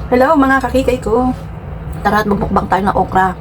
Hello mga kakikay ko. Tara at magmukbang tayo ng okra.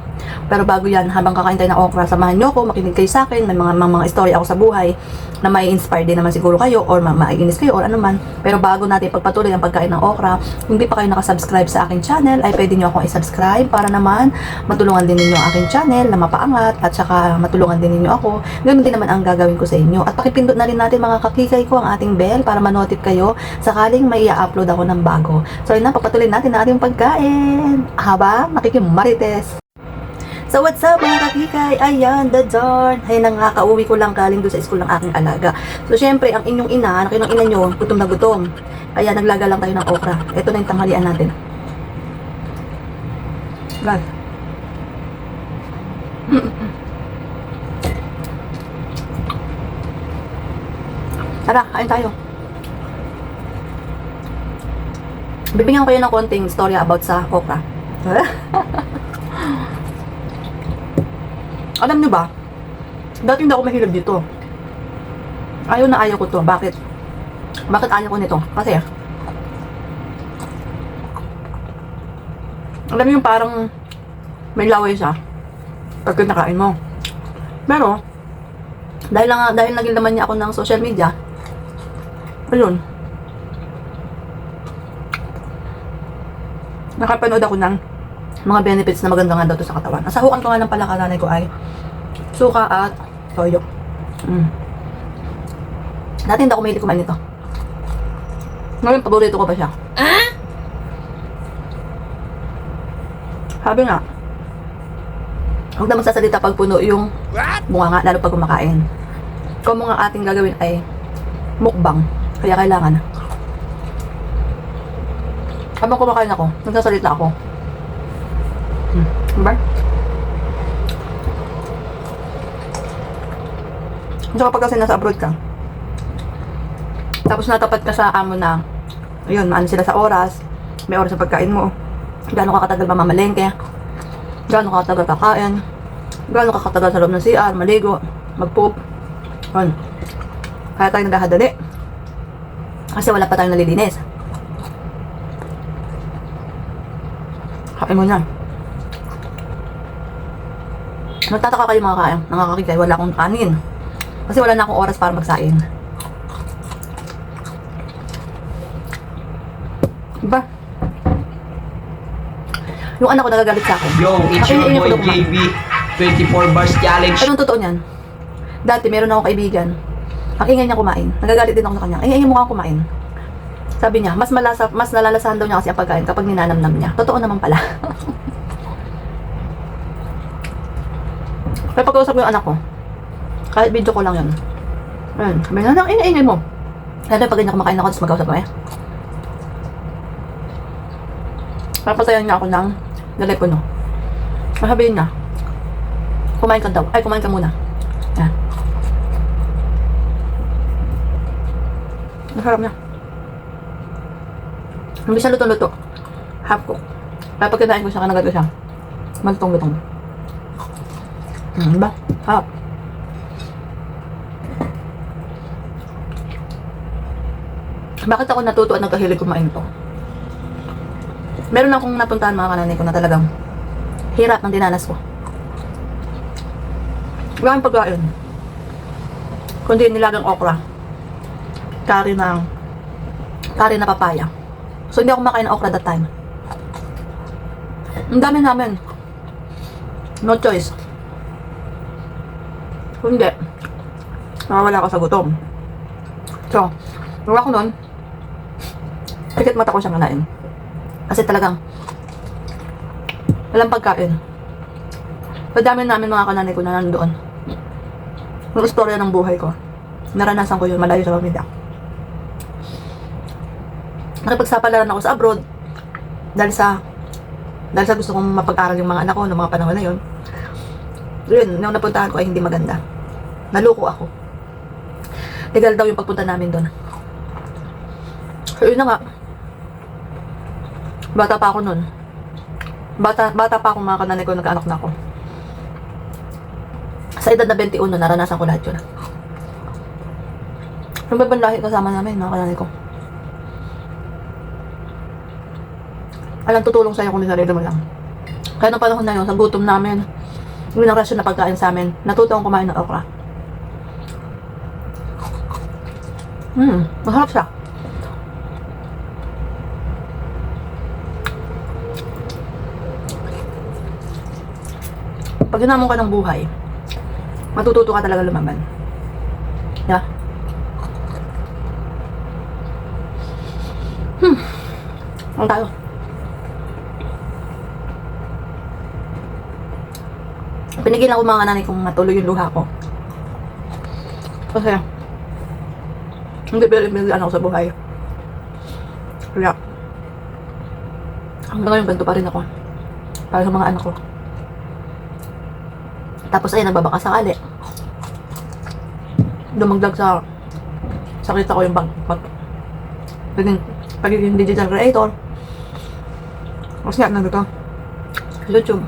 Pero bago yan, habang kakain tayo ng okra, samahan nyo ako, makinig kayo sa akin. May mga story ako sa buhay na may inspire din naman siguro kayo or maiinis kayo or ano man. Pero bago natin pagpatuloy ang pagkain ng okra, kung di pa kayo nakasubscribe sa aking channel, ay pwede nyo akong isubscribe para naman matulungan din ninyo ang aking channel na mapaangat at saka matulungan din ninyo ako. Ganun din naman ang gagawin ko sa inyo. At pakipindot na rin natin mga kakikay ko ang ating bell para manotif kayo sakaling may i-upload ako ng bago. So yun na, pagpatuloy natin ang ating pagkain habang nakikimarites. So what's up mga kakikay? Ayan, the darn. Ay nga, kauwi ko lang galing doon sa school ng aking alaga. So syempre, ang inyong ina, anak ng ina nyo, gutom na gutom. Kaya naglaga lang tayo ng okra. Ito na yung tanghalian natin. God. Tara, kain tayo. Bibigyan ko kayo ng konting storya about sa okra. Alam nyo ba, dati hindi ako mahilig dito. Ayaw na ayaw ko to. Bakit? Bakit ayaw ko nito? Kasi, alam nyo yung parang may laway siya pag kinakain mo. Pero, dahil naging laman niya ako ng social media, ayun, nakapanood ako ng mga benefits na maganda nga daw to sa katawan. Ang sahukan ko nga ng palakananay ko ay suka at toyo. Dati hindi ako mahilig kumain nito. Ngayon, paborito ko pa siya. Sabi nga, huwag na magsasalita pag puno yung bunga nga, lalo pag kumakain. Kung mga ating gagawin ay mukbang, kaya kailangan. Habang kumakain ako, nagsasalita ako. Diba? So kapag kasi nasa abroad ka, tapos natapat ka sa amo na, ayun, maano sila sa oras, may oras sa pagkain mo, gaano ka katagal mamamalengke, gaano ka katagal kakain, gaano ka katagal sa loob ng CR, maligo, mag-poop, yun. Kaya tayo naghahadali. Kasi wala pa tayong nalilinis. Kain mo na. Nagtataka kayo mga kain, nakakakikay, wala akong kanin. Kasi wala na akong oras para magsain. Diba? Yung anak ko nagagalit sa akin. Yo, it's your boy JB, 24 bars challenge. Anong totoo niyan? Dati meron akong kaibigan. Ang ingay niya kumain. Nagagalit din ako sa kanya. Ang ingay mo kang kumain. Sabi niya, mas nalalasahan daw niya kasi ang pagkain kapag ninanamnam niya. Totoo naman pala. Kaya pag-usap ko yung anak ko, kahit video ko lang yun. Ayun, sabi niya, ang ingay mo. Kaya pag ganyan kumakain ako, tapos mag-usap ko Papasayan niya ako ng telepono. Sabihin niya, kumain ka daw. Ay, kumain ka muna. Yan. Masarap niya. Hindi siya luto-luto. Half cook. Kaya pag kinain ko siya, kanagat ko siya. Malutong-lutong. Diba? Harap. Bakit ako natuto at nagkahilig kumain to? Meron akong napuntahan mga kananay ko na talagang hirap ng dinanas ko. Wala ang pagkain. Kundi nilagang okra. Kari na papaya. So hindi ako makain ng okra that time. Ang dami namin. No choice. Kundi nawawala ako sa gutom. So, wala ko nun. Pikit mata ko siyang kanain. Kasi talagang walang pagkain. Sa dami namin mga kananay ko na nandoon. Yung istorya ng buhay ko. Naranasan ko yun malayo sa pamilya. Nakipagsapalaran ako sa abroad dahil sa gusto kong mapag-aral yung mga anak ko ng mga panahon na yun. Yun, yung napuntahan ko ay hindi maganda. Naluko ako. Legal daw yung pagpunta namin doon. So yun na nga. Bata pa ako nun. Bata pa ako mga kananay ko, nagkaanak na ako. Sa edad na 21, naranasan ko lahat yun. Yung ibang lahi kasama namin, mga kananay ko. Walang tutulong sa'yo kung sarili mo lang. Kaya nung panahon na yun, sa gutom namin, hindi na rasyon na pagkain sa amin, natuto akong kumain ng okra. Masarap siya. Pag hinamon ka ng buhay, matututo ka talaga lumaban. Yeah. Ang tayo. Pinigilan ko mga nanay kong matuloy yung luha ko. Kasi, hindi pilihan ako sa buhay. Kaya, hanggang ngayon ganito pa rin ako. Para sa mga anak ko. Tapos ayun, nagbabaka sakali. Dumagdag sa sakita ko yung pagiging digital creator. Kasi nga, nandito. YouTube.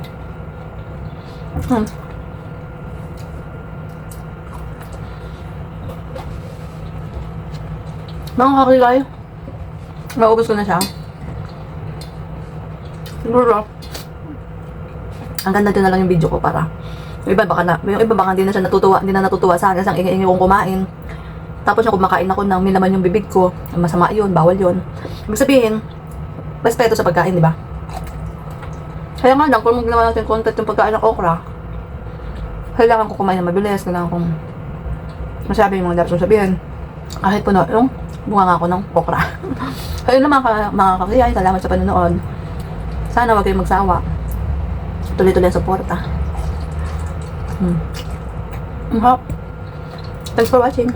Mga kakilay, maubos ko na siya. Siguro, ang ganda din na lang yung video ko para yung iba baka hindi na siya natutuwa, hindi na natutuwa sa akin, ang ingay kong kumain. Tapos yung kumakain ako ng minaman yung bibig ko, masama yun, bawal yun. Ibig sabihin, respeto sa pagkain, di ba? Kaya nga lang, kung ginawa natin content yung pagkain ng okra, kailangan ko kumain ng mabilis, kailangan kong masabi yung mga dapat kong sabihin. Kahit puno, yung bunga nga ako ng okra. Kaya naman mga kakiyay, salamat sa panonood. Sana wag kayong magsawa. Tuloy-tuloy ang suporta. Thanks for watching.